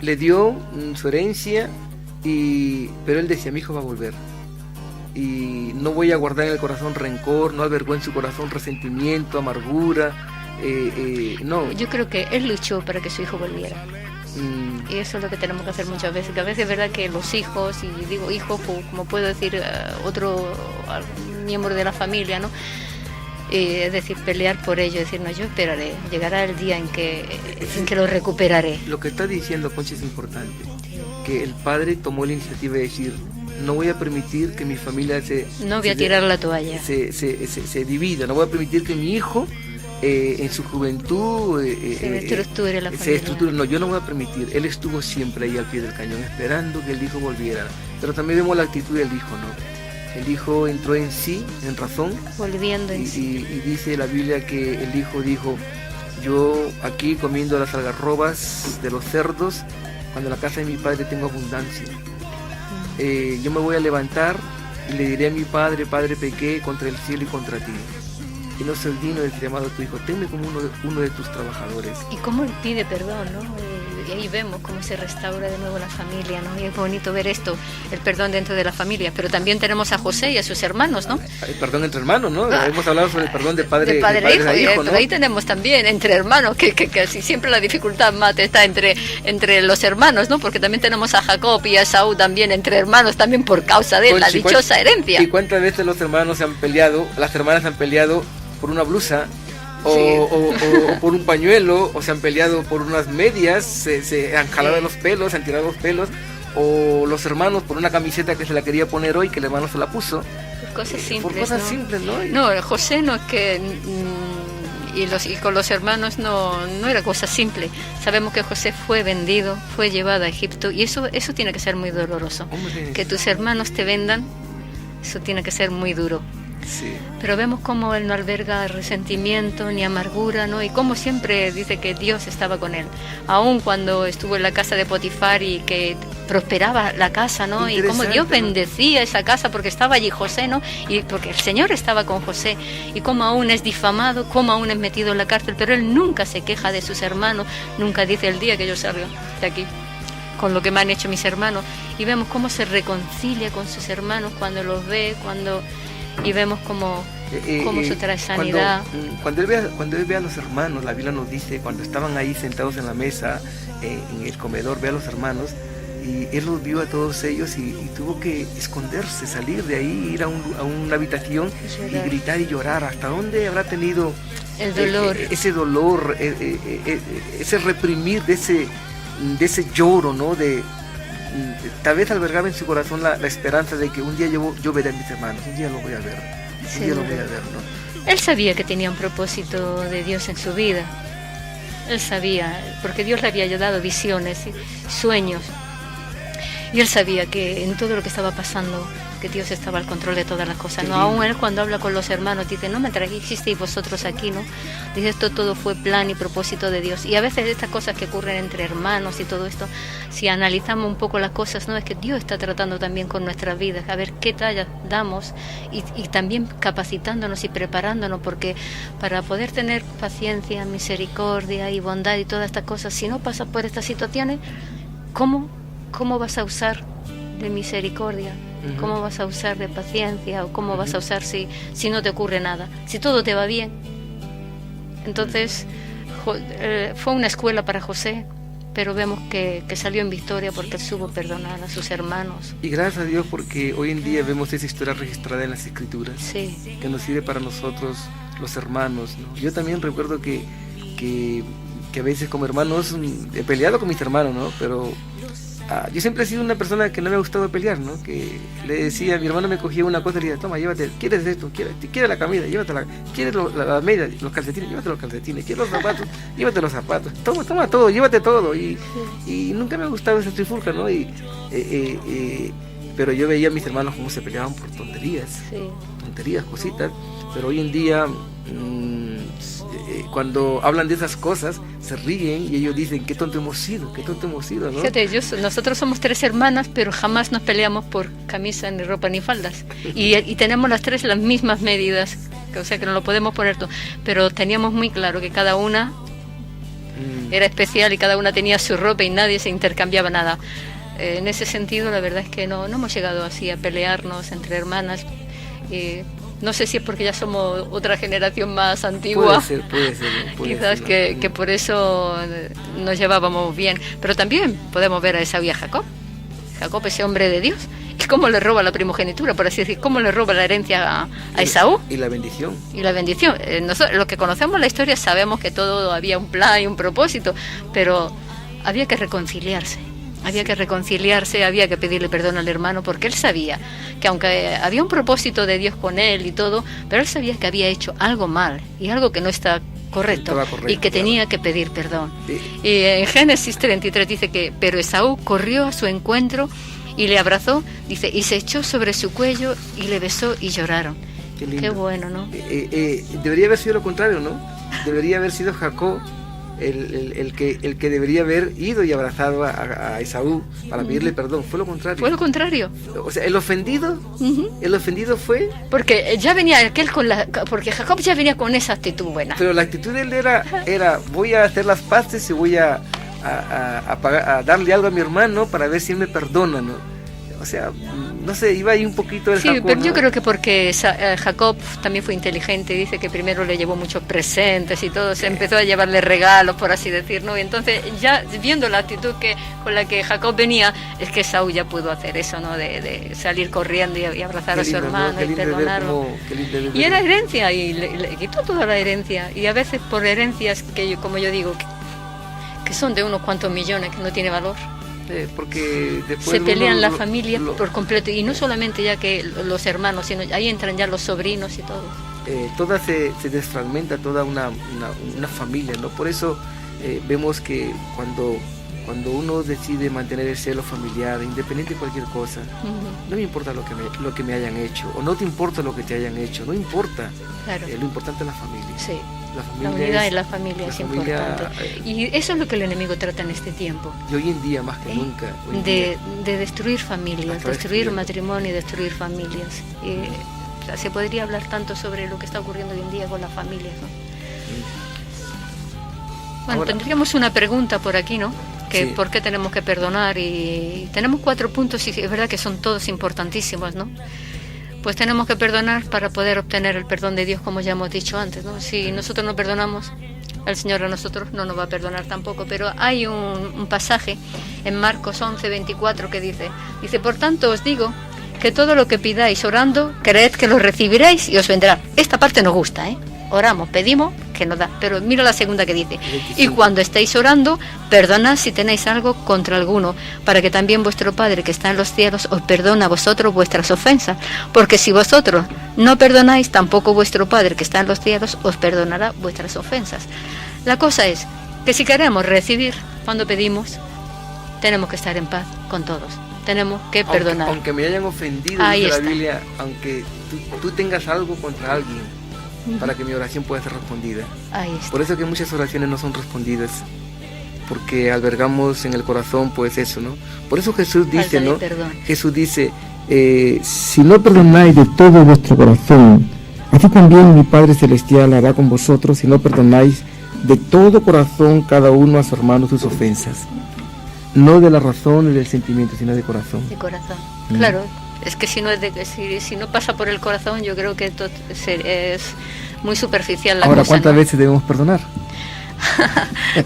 le dio su herencia, pero él decía: mi hijo va a volver, y no voy a guardar en el corazón rencor, no albergó en su corazón resentimiento, amargura. No. Yo creo que él luchó para que su hijo volviera. Y eso es lo que tenemos que hacer muchas veces, que a veces es verdad que los hijos, y digo hijos como puedo decir otro miembro de la familia, ¿no? Es decir, pelear por ello, decir: no, yo esperaré, llegará el día en que lo recuperaré. Lo que está diciendo Conchi es importante, que el padre tomó la iniciativa de decir: no voy a permitir que mi familia no voy a tirar la toalla, se divida, no voy a permitir que mi hijo en su juventud se estructure la familia. No, yo no voy a permitir. Él estuvo siempre ahí al pie del cañón esperando que el hijo volviera. Pero también vemos la actitud del hijo, ¿no? el hijo entró en sí, en razón, Volviendo en sí. y dice la Biblia que el hijo dijo: yo aquí comiendo las algarrobas de los cerdos, cuando en la casa de mi padre tengo abundancia. Yo me voy a levantar y le diré a mi padre: Padre, pequé contra el cielo y contra ti, y no soy digno de ser llamado tu hijo, tenme como uno de tus trabajadores. Y cómo él pide perdón, ¿no? Y ahí vemos cómo se restaura de nuevo la familia, ¿no? Y es bonito ver esto, el perdón dentro de la familia. Pero también tenemos a José y a sus hermanos, ¿no? El perdón entre hermanos, ¿no? Hemos hablado sobre el perdón de padre a a hijo, ¿no? Pero ahí tenemos también entre hermanos, que así siempre la dificultad más está entre los hermanos, ¿no? Porque también tenemos a Jacob y a Esaú también entre hermanos, también por causa de la dichosa herencia. ¿Y cuántas veces los hermanos se han peleado, las hermanas se han peleado por una blusa? O por un pañuelo, o se han peleado por unas medias, se han jalado los pelos, se han tirado los pelos, o los hermanos por una camiseta que se la quería poner hoy, que el hermano se la puso. Por cosas simples, por cosas ¿no? simples, ¿no? No, José no es que... Y con los hermanos no era cosa simple. Sabemos que José fue vendido, fue llevado a Egipto, y eso tiene que ser muy doloroso. Hombre. Que tus hermanos te vendan, eso tiene que ser muy duro. Sí. Pero vemos cómo él no alberga resentimiento ni amargura, ¿no? Y cómo siempre dice que Dios estaba con él. Aún cuando estuvo en la casa de Potifar y que prosperaba la casa, ¿no? Y cómo Dios bendecía esa casa porque estaba allí José, ¿no? Y porque el Señor estaba con José. Y cómo aún es difamado, cómo aún es metido en la cárcel, pero él nunca se queja de sus hermanos, nunca dice: el día que yo salga de aquí, con lo que me han hecho mis hermanos. Y vemos cómo se reconcilia con sus hermanos cuando los ve, y vemos cómo se trae sanidad. Cuando él ve a los hermanos, la Biblia nos dice, cuando estaban ahí sentados en la mesa, en el comedor, ve a los hermanos, y él los vio a todos ellos y tuvo que esconderse, salir de ahí, ir a una habitación y gritar y llorar. ¿Hasta dónde habrá tenido el dolor? Ese dolor, ese reprimir de ese lloro, ¿no? Tal vez albergaba en su corazón la esperanza de que un día yo veré a mis hermanos, un día lo voy a ver, ¿no? Él sabía que tenía un propósito de Dios en su vida. Él sabía, porque Dios le había dado visiones, sueños. Y él sabía que en todo lo que estaba pasando, que Dios estaba al control de todas las cosas. Sí. No, aún él cuando habla con los hermanos dice: no me trajisteis vosotros aquí, ¿no? Dice: esto todo fue plan y propósito de Dios. Y a veces estas cosas que ocurren entre hermanos y todo esto, si analizamos un poco las cosas, no, es que Dios está tratando también con nuestras vidas, a ver qué talla damos y también capacitándonos y preparándonos, porque para poder tener paciencia, misericordia y bondad y todas estas cosas, si no pasas por estas situaciones, ¿cómo vas a usar de misericordia? ¿Cómo vas a usar de paciencia? ¿O cómo vas a usar si no te ocurre nada? Si todo te va bien. Entonces, fue una escuela para José, pero vemos que salió en victoria porque él supo perdonar a sus hermanos. Y gracias a Dios, porque hoy en día vemos esa historia registrada en las Escrituras, sí, que nos sirve para nosotros, los hermanos, ¿no? Yo también recuerdo que a veces como hermanos he peleado con mis hermanos, ¿no? Pero yo siempre he sido una persona que no me ha gustado pelear, ¿no? Que le decía, mi hermano me cogía una cosa y le decía: toma, llévate, ¿quieres esto? ¿Quieres la camisa? Llévatela. ¿Quieres la media? Los calcetines, llévate los calcetines. ¿Quieres los zapatos? Llévate los zapatos. Toma todo, llévate todo. Y nunca me ha gustado esa trifulca, ¿no? Pero yo veía a mis hermanos cómo se peleaban por tonterías, cositas. Pero hoy en día, cuando hablan de esas cosas, se ríen y ellos dicen: qué tonto hemos sido, ¿no? Fíjate, nosotros somos 3 hermanas, pero jamás nos peleamos por camisa, ni ropa, ni faldas. Y tenemos las 3 las mismas medidas, o sea que no lo podemos poner todo. Pero teníamos muy claro que cada una era especial y cada una tenía su ropa y nadie se intercambiaba nada. En ese sentido, la verdad es que no hemos llegado así a pelearnos entre hermanas. No sé si es porque ya somos otra generación más antigua. Puede ser. Quizás que por eso nos llevábamos bien. Pero también podemos ver a Esaú y a Jacob. Jacob, ese hombre de Dios. ¿Y cómo le roba la primogenitura, por así decir? ¿Cómo le roba la herencia a Esaú? Y la bendición. Nosotros, los que conocemos la historia, sabemos que todo había un plan y un propósito, pero había que reconciliarse. Había que pedirle perdón al hermano, porque él sabía que aunque había un propósito de Dios con él y todo, pero él sabía que había hecho algo mal y algo que no está correcto y que tenía que pedir perdón. Sí. Y en Génesis 33 dice pero Esaú corrió a su encuentro y le abrazó, dice, y se echó sobre su cuello y le besó y lloraron. Qué lindo. Qué bueno, ¿no? Debería haber sido lo contrario, ¿no? Debería haber sido Jacob el que debería haber ido y abrazado a Esaú para pedirle perdón. Fue lo contrario. Fue lo contrario. O sea, el ofendido fue... Porque ya venía aquel porque Jacob ya venía con esa actitud buena. Pero la actitud de él era voy a hacer las paces y voy a darle algo a mi hermano para ver si él me perdona, ¿no? O sea, no sé, iba ahí un poquito el Sí, Jacob, pero ¿no? yo creo que porque Jacob también fue inteligente, dice que primero le llevó muchos presentes y todo, se empezó a llevarle regalos, por así decir, ¿no? Y entonces ya viendo la actitud con la que Jacob venía, es que Esaú ya pudo hacer eso, ¿no? De salir corriendo y abrazar a su hermano, ¿no? Y perdonarlo. Y era herencia, y le quitó toda la herencia. Y a veces por herencias que como yo digo, que son de unos cuantos millones, que no tiene valor. Porque después se pelean las familias por completo, y no solamente ya que los hermanos, sino ahí entran ya los sobrinos y todo. Toda se desfragmenta, toda una familia, ¿no? Por eso vemos que cuando uno decide mantener el celo familiar, independiente de cualquier cosa, no me importa lo que me hayan hecho, o no te importa lo que te hayan hecho, no importa. Claro. Lo importante es la familia. Sí. La unidad en la familia es importante. Y eso es lo que el enemigo trata en este tiempo. Y hoy en día más que nunca. De destruir familias, destruir matrimonio y destruir familias. Se podría hablar tanto sobre lo que está ocurriendo hoy en día con las familias, ¿no? Bueno, ahora, tendríamos una pregunta por aquí, ¿no? Que sí. ¿Por qué tenemos que perdonar? Y tenemos 4 puntos y es verdad que son todos importantísimos, ¿no? Pues tenemos que perdonar para poder obtener el perdón de Dios, como ya hemos dicho antes, ¿no? Si nosotros no perdonamos, el Señor a nosotros no nos va a perdonar tampoco. Pero hay un pasaje en Marcos 11:24 que dice, por tanto os digo que todo lo que pidáis orando, creed que lo recibiréis y os vendrá. Esta parte nos gusta, ¿eh? Oramos, pedimos, que nos da. Pero mira la segunda que dice, y cuando estéis orando, perdonad si tenéis algo contra alguno, para que también vuestro Padre que está en los cielos os perdone a vosotros vuestras ofensas. Porque si vosotros no perdonáis, tampoco vuestro Padre que está en los cielos os perdonará vuestras ofensas. La cosa es que si queremos recibir cuando pedimos, tenemos que estar en paz con todos. Tenemos que perdonar. Aunque me hayan ofendido, dice la Biblia, aunque tú tengas algo contra alguien, para que mi oración pueda ser respondida. Ahí está. Por eso que muchas oraciones no son respondidas, porque albergamos en el corazón pues eso, ¿no? Por eso Jesús dice, ¿no? Jesús dice, si no perdonáis de todo vuestro corazón, así también mi Padre Celestial hará con vosotros si no perdonáis de todo corazón cada uno a su hermano sus ofensas. No de la razón ni del sentimiento, sino de corazón. De corazón, claro. Es que si no pasa por el corazón, yo creo que esto es muy superficial la cosa. Ahora, ¿cuántas veces debemos perdonar?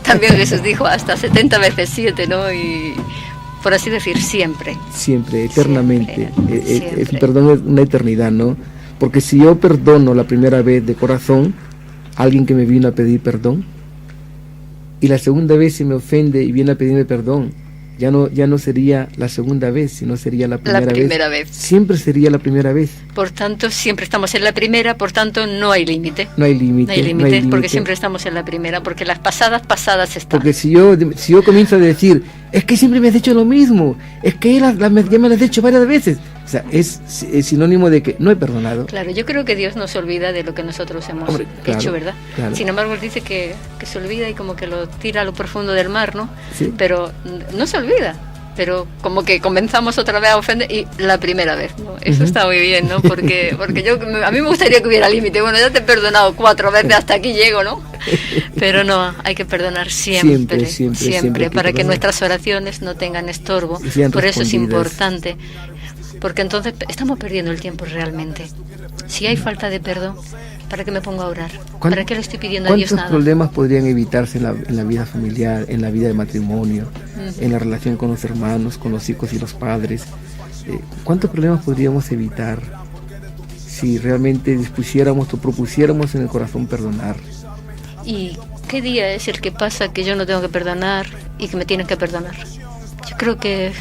También Jesús dijo hasta 70 veces 7, ¿no? Y por así decir, siempre. Siempre, eternamente. Siempre. El perdón es una eternidad, ¿no? Porque si yo perdono la primera vez de corazón a alguien que me vino a pedir perdón, y la segunda vez se me ofende y viene a pedirme perdón, ya no sería la segunda vez, sino sería la primera vez. Siempre sería la primera vez. Por tanto, siempre estamos en la primera, por tanto, no hay límite. No hay límite, porque siempre estamos en la primera, porque las pasadas están. Porque si yo comienzo a decir, es que siempre me has hecho lo mismo, es que ya me lo has hecho varias veces, o sea, es sinónimo de que no he perdonado. Claro, yo creo que Dios no se olvida de lo que nosotros hemos hecho, ¿verdad? Claro. Sin embargo, Él dice que se olvida y como que lo tira a lo profundo del mar, ¿no? Sí. Pero no se olvida, pero como que comenzamos otra vez a ofender y la primera vez, ¿no? Eso está muy bien, ¿no? Porque a mí me gustaría que hubiera límite. Bueno, ya te he perdonado 4 veces, hasta aquí llego, ¿no? Pero no, hay que perdonar siempre para que nuestras oraciones no tengan estorbo. Por eso es importante, porque entonces estamos perdiendo el tiempo realmente. Si hay falta de perdón, ¿para qué me pongo a orar? ¿Para qué le estoy pidiendo a Dios nada? ¿Cuántos problemas podrían evitarse en la vida familiar, en la vida de matrimonio, en la relación con los hermanos, con los hijos y los padres? ¿Cuántos problemas podríamos evitar si realmente dispusiéramos o propusiéramos en el corazón perdonar? ¿Y qué día es el que pasa que yo no tengo que perdonar y que me tienen que perdonar? Yo creo que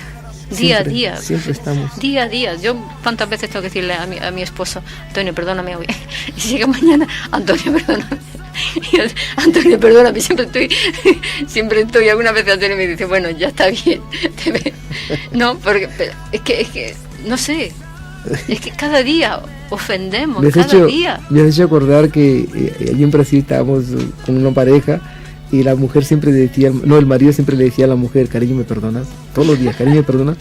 día a día. Siempre estamos. Día a día. Yo cuántas veces tengo que decirle a mi esposo, Antonio, perdóname hoy. Y si llega mañana, Antonio, perdóname. Y yo, Antonio, perdóname, siempre estoy, alguna vez Antonio me dice, bueno, ya está bien. No, porque es que, no sé, es que cada día ofendemos, cada día. Me has hecho acordar que allí en Brasil estábamos con una pareja y la mujer siempre le decía, el marido siempre le decía a la mujer, cariño, ¿me perdonas? Todos los días, cariño, ¿me perdonas?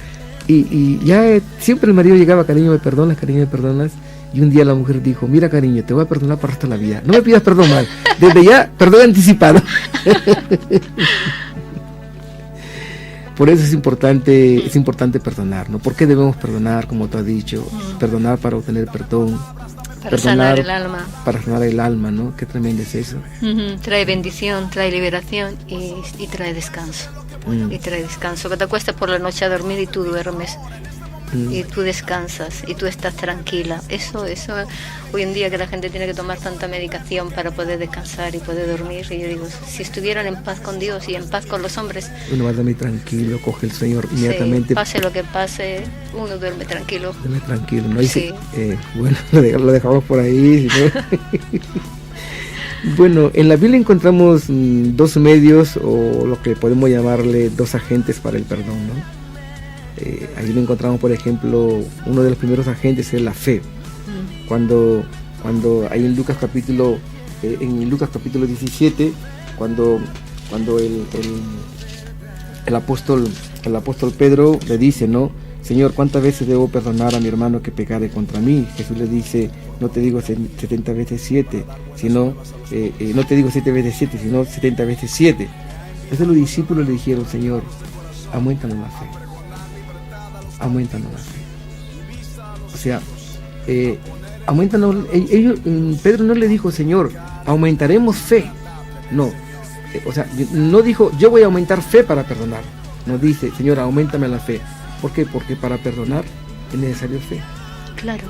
Y ya siempre el marido llegaba, cariño, ¿me perdonas? Cariño, ¿me perdonas? Y un día la mujer dijo, mira, cariño, te voy a perdonar para el resto de la vida. No me pidas perdón mal. Desde ya, perdón anticipado. Por eso es importante perdonar, ¿no? ¿Por qué debemos perdonar, como tú has dicho? Perdonar para obtener perdón. Para sanar el alma. Para sanar el alma, ¿no? Qué tremendo es eso. Trae bendición, trae liberación y trae descanso. Y trae descanso. Que te acuestas por la noche a dormir y tú duermes. Y tú descansas y tú estás tranquila. Eso hoy en día que la gente tiene que tomar tanta medicación para poder descansar y poder dormir, y yo digo, si estuvieran en paz con Dios y en paz con los hombres, uno va a dormir tranquilo, coge el sueño inmediatamente. Sí, pase lo que pase, uno duerme tranquilo. Duerme tranquilo, ¿no? Sí. Bueno, lo dejamos por ahí, ¿no? Bueno, en la Biblia encontramos dos medios, o lo que podemos llamarle dos agentes para el perdón, ¿no? Ahí lo encontramos, por ejemplo, uno de los primeros agentes es la fe. Cuando hay en Lucas capítulo 17, cuando el apóstol Pedro le dice, ¿no? Señor, ¿cuántas veces debo perdonar a mi hermano que pecare contra mí? Jesús le dice, no te digo 70 veces 7, sino no te digo 7 veces 7, sino 70 veces 7. Entonces los discípulos le dijeron, Señor, aumentanos la fe. Aumentanos la fe. O sea, aumentanos. Pedro no le dijo, Señor, aumentaremos fe. No. O sea, no dijo, yo voy a aumentar fe para perdonar. No dice, Señor, auméntame la fe. ¿Por qué? Porque para perdonar es necesario fe. Claro.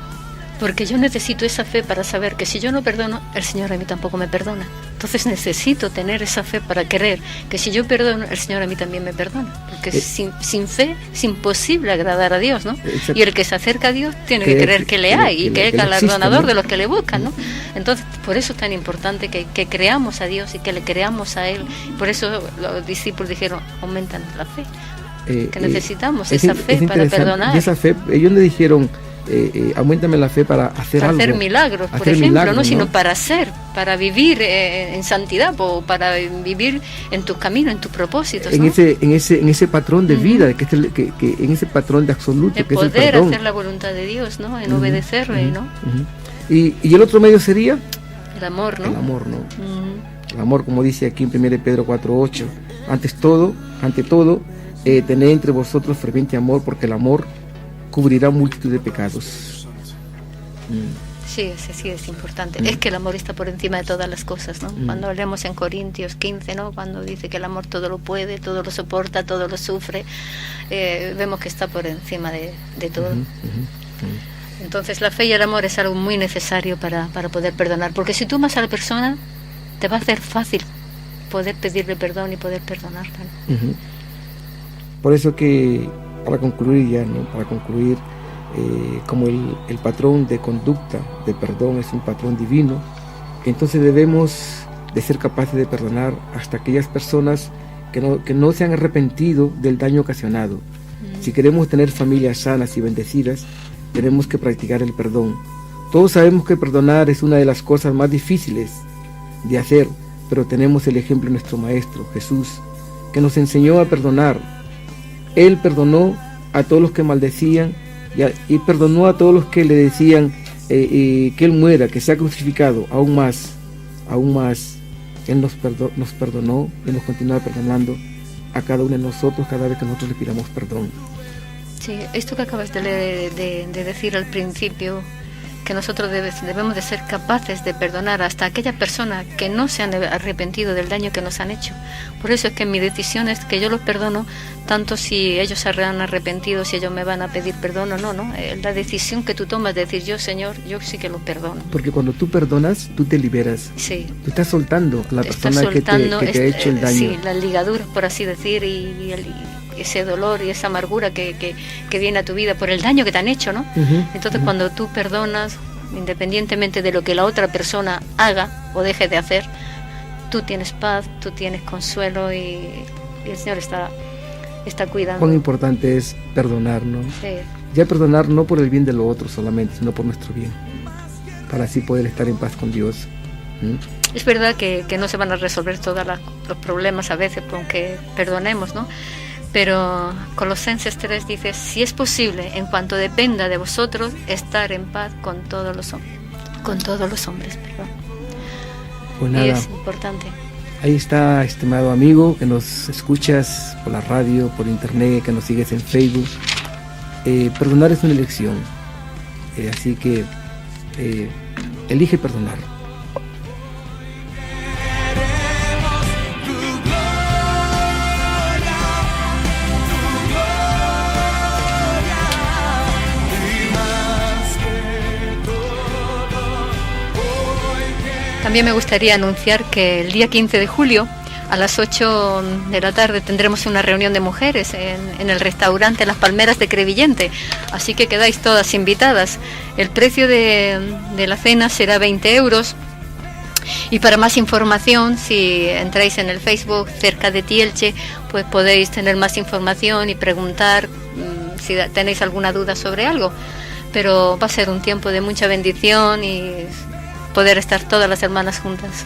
Porque yo necesito esa fe para saber que si yo no perdono, el Señor a mí tampoco me perdona. Entonces necesito tener esa fe para creer que si yo perdono, el Señor a mí también me perdona. Porque sin fe es imposible agradar a Dios, ¿no? Exacto. Y el que se acerca a Dios tiene que creer que le hay y que es galardonador, ¿no?, de los que le buscan, ¿no? Entonces, por eso es tan importante que creamos a Dios y que le creamos a Él. Por eso los discípulos dijeron, aumentanos la fe. Que necesitamos esa fe para perdonar. Y esa fe, ellos le dijeron, auméntame la fe para hacer algo. Hacer milagros, por ejemplo, ¿no? Sino para vivir en santidad, o para vivir en tus caminos, en tus propósitos, ¿no? En ese patrón de vida, que en ese patrón de absoluto, de que es el poder perdón. hacer la voluntad de Dios, ¿no? En obedecerle, ¿no? Y el otro medio sería el amor, ¿no? El amor, ¿no? El amor, como dice aquí en 1 Pedro 4:8, ante todo, tened entre vosotros ferviente amor, porque el amor cubrirá multitud de pecados. Sí, es importante. Es que el amor está por encima de todas las cosas, ¿no? Cuando leemos en Corintios 15, ¿no? Cuando dice que el amor todo lo puede, todo lo soporta, todo lo sufre, vemos que está por encima de todo. Entonces la fe y el amor es algo muy necesario para poder perdonar, porque si tú amas a la persona, te va a hacer fácil poder pedirle perdón y poder perdonar, ¿no? Por eso que, para concluir, como el patrón de conducta de perdón es un patrón divino, entonces debemos de ser capaces de perdonar hasta aquellas personas que no se han arrepentido del daño ocasionado. Si queremos tener familias sanas y bendecidas, tenemos que practicar el perdón. Todos sabemos que perdonar es una de las cosas más difíciles de hacer, pero tenemos el ejemplo de nuestro Maestro, Jesús, que nos enseñó a perdonar. Él perdonó a todos los que maldecían y perdonó a todos los que le decían que Él muera, que sea crucificado. Aún más, Él nos perdonó y nos continúa perdonando a cada uno de nosotros cada vez que nosotros le pidamos perdón. Sí, esto que acabas de decir al principio, que nosotros debemos de ser capaces de perdonar hasta aquella persona que no se han arrepentido del daño que nos han hecho. Por eso es que mi decisión es que yo los perdono, tanto si ellos se han arrepentido, si ellos me van a pedir perdón o no, ¿no? La decisión que tú tomas de decir, yo, Señor, yo sí que los perdono. Porque cuando tú perdonas, tú te liberas. Sí. Tú estás soltando a la persona que te ha hecho el daño. Sí, las ligaduras, por así decir, y ese dolor y esa amargura que viene a tu vida por el daño que te han hecho, ¿no? Entonces cuando tú perdonas, independientemente de lo que la otra persona haga o deje de hacer, tú tienes paz, tú tienes consuelo y el Señor está cuidando. Cuán importante es perdonar, ¿no? Sí. Ya perdonar no por el bien de los otros solamente, sino por nuestro bien, para así poder estar en paz con Dios. Es verdad que no se van a resolver todos los problemas a veces, aunque perdonemos, ¿no? Pero Colosenses 3 dice, si es posible, en cuanto dependa de vosotros, estar en paz con todos los hombres, perdón. Pues nada, y es importante. ahí está, estimado amigo, que nos escuchas por la radio, por internet, que nos sigues en Facebook. Perdonar es una elección, así que elige perdonar. También me gustaría anunciar que el día 15 de julio a las 8 de la tarde tendremos una reunión de mujeres en el restaurante Las Palmeras de Crevillente, así que quedáis todas invitadas. El precio de la cena será 20 euros y para más información, si entráis en el Facebook Cerca de ti Elche, pues podéis tener más información y preguntar si tenéis alguna duda sobre algo, pero va a ser un tiempo de mucha bendición y poder estar todas las hermanas juntas.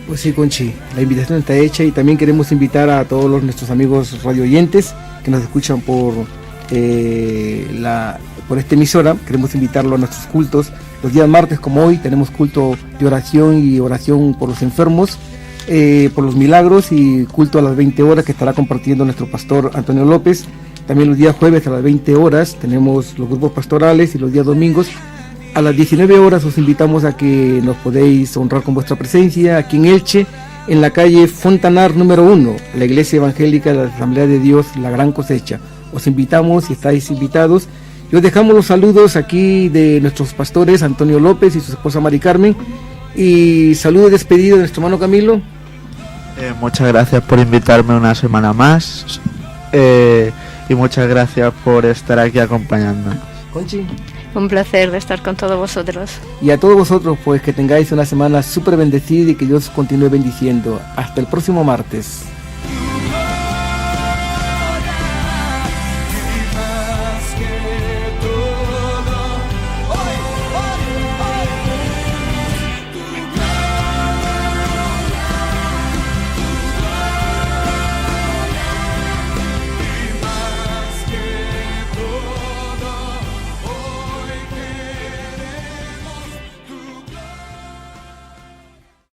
Pues sí, Conchi, la invitación está hecha y también queremos invitar a todos nuestros amigos radio oyentes que nos escuchan por esta emisora. Queremos invitarlos a nuestros cultos. Los días martes, como hoy, tenemos culto de oración y oración por los enfermos, por los milagros, y culto a las 20 horas que estará compartiendo nuestro pastor Antonio López. También los días jueves a las 20 horas tenemos los grupos pastorales, y los días domingos a las 19 horas os invitamos a que nos podéis honrar con vuestra presencia aquí en Elche, en la calle Fontanar número 1, la Iglesia Evangélica de la Asamblea de Dios, La Gran Cosecha. Os invitamos y estáis invitados. Y os dejamos los saludos aquí de nuestros pastores Antonio López y su esposa Mari Carmen. Y saludo y despedido de nuestro hermano Camilo. Muchas gracias por invitarme una semana más. Y muchas gracias por estar aquí acompañándonos. Conchi. Un placer de estar con todos vosotros. Y a todos vosotros, pues que tengáis una semana súper bendecida y que Dios continúe bendiciendo. Hasta el próximo martes.